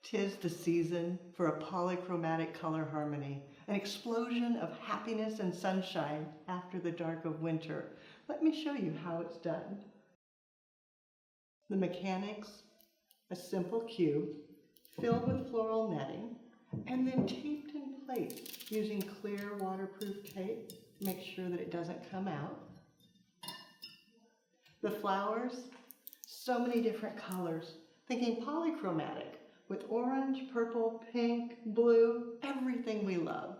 'Tis the season for a polychromatic color harmony, an explosion of happiness and sunshine after the dark of winter. Let me show you how it's done. The mechanics: a simple cube filled with floral netting and then taped in place using clear waterproof tape to make sure that it doesn't come out. The flowers, so many different colors, thinking polychromatic, with orange, purple, pink, blue, everything we love.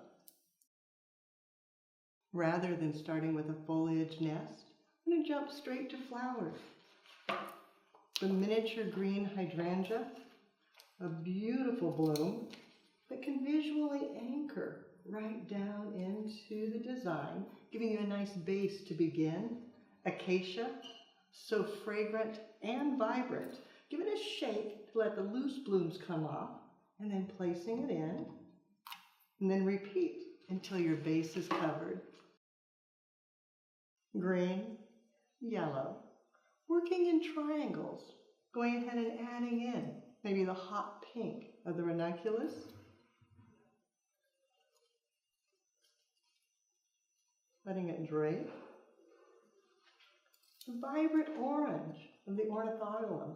Rather than starting with a foliage nest, I'm going to jump straight to flowers. The miniature green hydrangea, a beautiful bloom that can visually anchor right down into the design, giving you a nice base to begin. Acacia, so fragrant and vibrant. Give it a shake to let the loose blooms come off, and then placing it in, and then repeat until your base is covered. Green, yellow, working in triangles, going ahead and adding in maybe the hot pink of the ranunculus, letting it drape, the vibrant orange of the ornithogalum,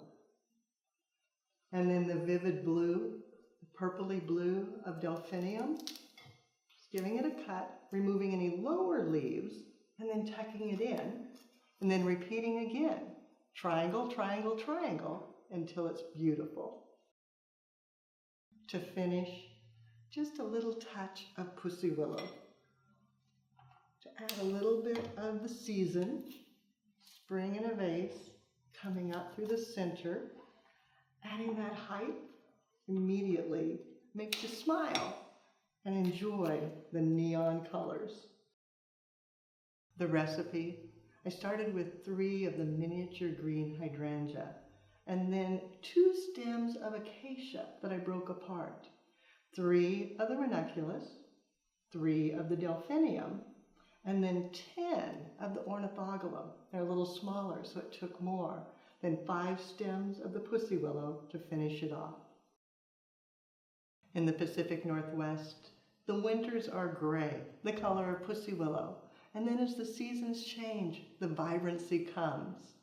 and then the vivid blue, purpley blue of delphinium, just giving it a cut, removing any lower leaves, and then tucking it in, and then repeating again. Triangle, triangle, triangle, until it's beautiful. To finish, just a little touch of pussy willow. To add a little bit of the season, spring in a vase, coming up through the center. Adding that height immediately makes you smile and enjoy the neon colors. The recipe: I started with 3 of the miniature green hydrangea and then 2 stems of acacia that I broke apart, 3 of the ranunculus, 3 of the delphinium, and then 10 of the ornithogalum. They're a little smaller, so it took more. Then 5 stems of the pussy willow to finish it off. In the Pacific Northwest, the winters are gray, the color of pussy willow. And then as the seasons change, the vibrancy comes.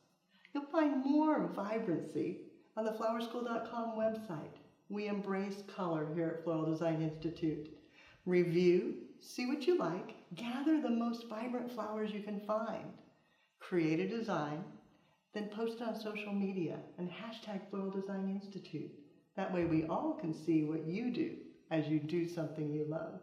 You'll find more vibrancy on the flowerschool.com website. We embrace color here at Floral Design Institute. Review, see what you like, gather the most vibrant flowers you can find. Create a design, then post it on social media and hashtag Floral Design Institute. That way we all can see what you do as you do something you love.